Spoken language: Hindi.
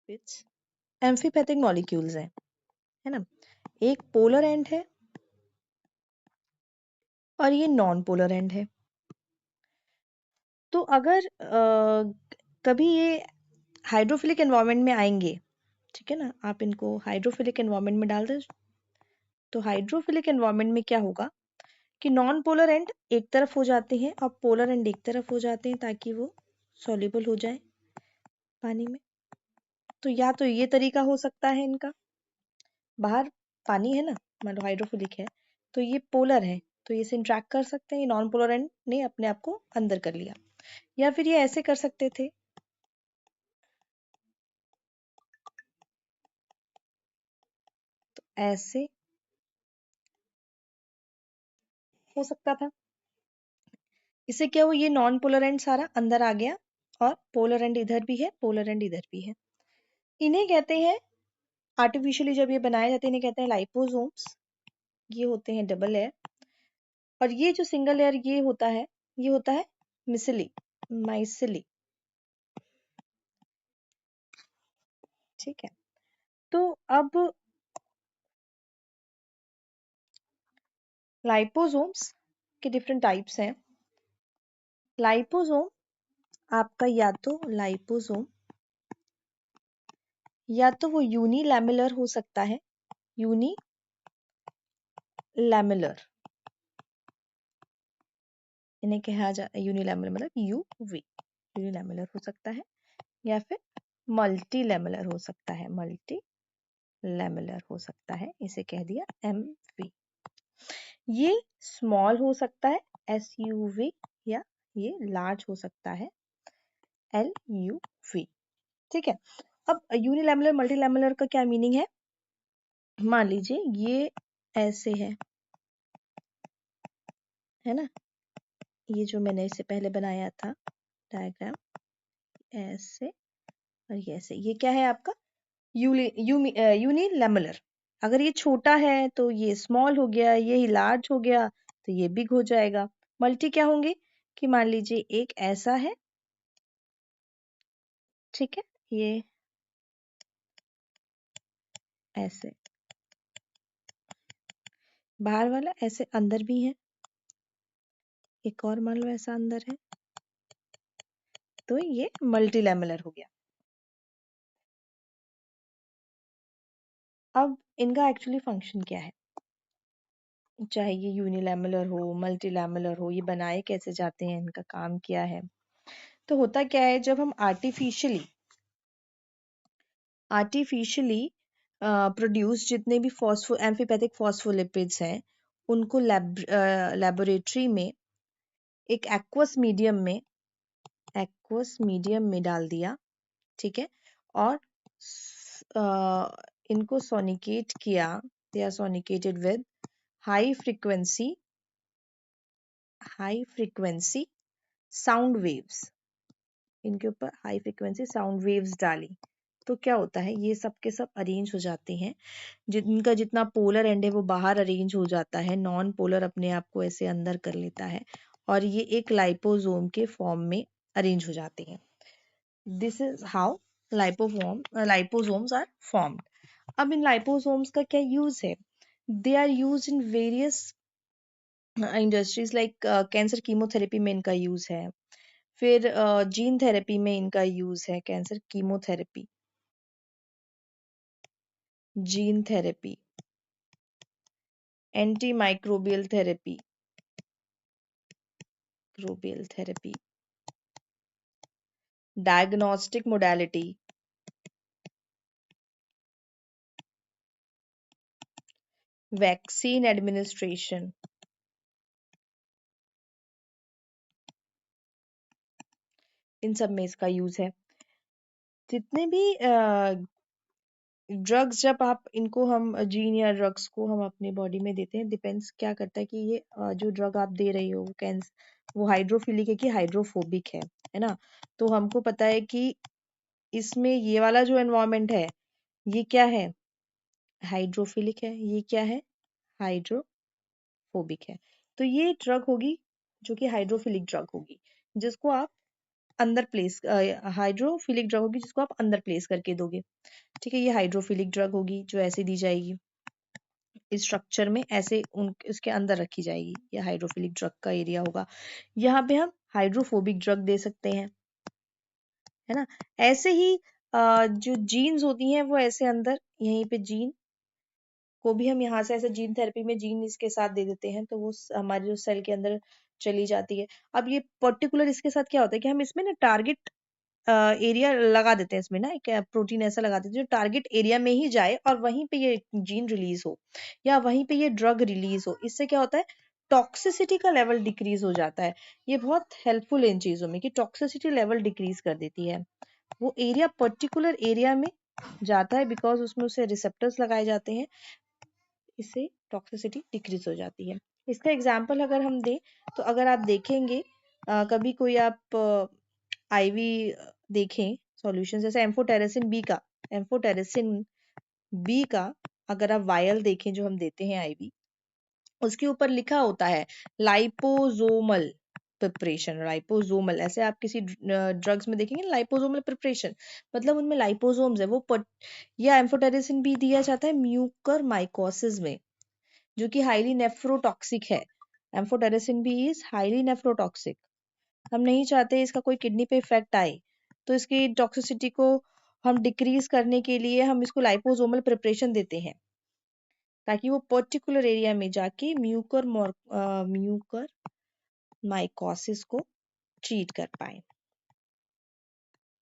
लिपिड्स एम्फीपैथिक मॉलिक्यूल्स हैं, है ना। एक पोलर एंड है और ये नॉन पोलर एंड है। तो अगर कभी ये हाइड्रोफिलिक एनवायरनमेंट में आएंगे, ठीक है ना, आप इनको हाइड्रोफिलिक एनवायरनमेंट में डाल दें, तो हाइड्रोफिलिक एनवायरनमेंट में क्या होगा कि नॉन पोलर एंड एक तरफ हो जाते हैं और पोलर एंड एक तरफ हो जाते हैं ताकि वो सॉल्युबल हो जाए पानी में। तो या तो ये तरीका हो सकता है इनका, बाहर पानी है ना, मान लो हाइड्रोफिलिक है तो ये पोलर है तो ये से इंट्रैक्ट कर सकते हैं, ये नॉन पोलर एंड ने अपने आप को अंदर कर लिया। या फिर ये ऐसे कर सकते थे, तो ऐसे हो सकता था। इससे क्या हुआ, ये नॉन पोलर एंड सारा अंदर आ गया और पोलर एंड इधर भी है, पोलर एंड इधर भी है। इन्हें कहते हैं आर्टिफिशियली जब ये बनाए जाते हैं इन्हें कहते हैं लाइपोसोम्स। ये होते हैं डबल लेयर और ये जो सिंगल लेयर ये होता है मिसिली, माइसिली, ठीक है। तो अब लाइपोसोम्स के डिफरेंट टाइप्स हैं। लाइपोसोम आपका या तो वो यूनिलैमेलर हो सकता है, यूनिलैमेलर, इन्हें कहा जा यूनिलैमेलर मतलब यूवी, यूनिलैमेलर हो सकता है, या फिर मल्टी लैमेलर हो सकता है, मल्टी लैमेलर हो सकता है, इसे कह दिया एमवी। ये स्मॉल हो सकता है एसयूवी, या ये लार्ज हो सकता है एलयूवी, ठीक है। अब यूनिलैमेलर मल्टीलैमेलर का क्या मीनिंग है, मान लीजिए ये ऐसे है ना, ये जो मैंने इससे पहले बनाया था डायग्राम, ऐसे और ये ऐसे, ये क्या है आपका यूनिलैमेलर। अगर ये छोटा है तो ये स्मॉल हो गया, ये लार्ज हो गया तो ये बिग हो जाएगा। मल्टी क्या होंगे कि मान लीजिए एक ऐसा है, ठीक है, ये ऐसे, बाहर वाला ऐसे अंदर भी है, एक और मान लो ऐसा अंदर है, तो ये मल्टीलैमेलर हो गया। अब इनका एक्चुअली फंक्शन क्या है, चाहे ये यूनिलैमेलर हो मल्टीलैमेलर हो, ये बनाए कैसे जाते हैं, इनका काम क्या है। तो होता क्या है, जब हम आर्टिफिशियली प्रोड्यूस जितने भी एम्फीपैथिक फॉस्फोलिपिड्स हैं उनको लेबोरेटरी में एक एक्वस मीडियम में डाल दिया, ठीक है, और इनको सोनिकेट किया, they are sonicated with high frequency sound waves, इनके ऊपर हाई फ्रीक्वेंसी साउंड वेव्स डाली, तो क्या होता है, ये सब के सब अरेंज हो जाते हैं। जिनका जितना पोलर एंड है वो बाहर अरेंज हो जाता है, नॉन पोलर अपने आप को ऐसे अंदर कर लेता है और ये एक लाइपोसोम के फॉर्म में अरेंज हो जाते हैं। This is how liposomes are formed. अब इन लाइपोसोम्स का क्या यूज है, they are use in various industries like cancer chemotherapy में इनका यूज है, फिर जीन थेरेपी में इनका यूज है, cancer chemotherapy, gene therapy, anti microbial therapy, diagnostic modality, vaccine administration, इन सब में इसका यूज है। जितने भी ड्रग्स, जब आप इनको हम जीन या ड्रग्स को हम अपने बॉडी में देते हैं, डिपेंड्स क्या करता है कि ये जो ड्रग आप दे रही हो वो हाइड्रोफिलिक है कि हाइड्रोफोबिक है ना। तो हमको पता है कि इसमें ये वाला जो एनवायरमेंट है ये क्या है, हाइड्रोफिलिक है, ये क्या है, हाइड्रोफोबिक है। तो ये ड्रग होगी जो कि हाइड्रोफिलिक ड्रग होगी, जिसको आप अंदर प्लेस, हाइड्रोफिलिक ड्रग होगी जिसको आप अंदर प्लेस करके दोगे। ठीक है, ये हाइड्रोफिलिक ड्रग होगी जो ऐसे दी जाएगी इस स्ट्रक्चर में, ऐसे इसके अंदर रखी जाएगी। ये हाइड्रोफिलिक ड्रग का एरिया होगा। यहाँ पे हम हाइड्रोफोबिक ड्रग दे सकते हैं, है ना। ऐसे ही जो जीन्स होती हैं वो ऐसे अंदर यहीं पे जीन को भी हम यहाँ से ऐसे जीन थेरेपी में जीन इसके साथ दे देते हैं, तो वो हमारे जो सेल के अंदर चली जाती है। अब ये पर्टिकुलर इसके साथ क्या होता है कि हम इसमें ना टारगेट एरिया लगा देते हैं, इसमें ना एक प्रोटीन ऐसा लगा देते हैं जो टारगेट एरिया में ही जाए और वहीं पे ये जीन रिलीज हो या वहीं पे ये ड्रग रिलीज हो। इससे क्या होता है, टॉक्सिसिटी का लेवल डिक्रीज हो जाता है। ये बहुत हेल्पफुल है इन चीजों में कि टॉक्सिसिटी लेवल डिक्रीज कर देती है। वो एरिया पर्टिकुलर एरिया में जाता है बिकॉज उसमें उसे रिसेप्टर्स लगाए जाते हैं, इससे टॉक्सिसिटी डिक्रीज हो जाती है। इसका एग्जाम्पल अगर हम दें तो अगर आप देखेंगे कभी कोई आप आईवी देखें सॉल्यूशन, जैसे एम्फोटेरेसिन बी का अगर आप वायल देखें जो हम देते हैं आईवी, उसके ऊपर लिखा होता है लाइपोसोमल प्रिपरेशन। लाइपोसोमल, ऐसे आप किसी ड्रग्स में देखेंगे लाइपोसोमल प्रिपरेशन, मतलब उनमें लाइपोसोम्स है वो या एम्फोटेरेसिन भी दिया जाता है म्यूकर माइकोसिस में, जो कि हाईली नेफ्रोटॉक्सिक है। एम्फोटेरेसिन भी इज हाईली नेफ्रोटॉक्सिक। हम नहीं चाहते इसका कोई किडनी पे इफेक्ट आए, तो इसकी टॉक्सिसिटी को हम डिक्रीज करने के लिए हम इसको लाइपोसोमल प्रिपरेशन देते हैं ताकि वो पर्टिकुलर एरिया में जाके म्यूकर माइकोसिस को ट्रीट कर पाए।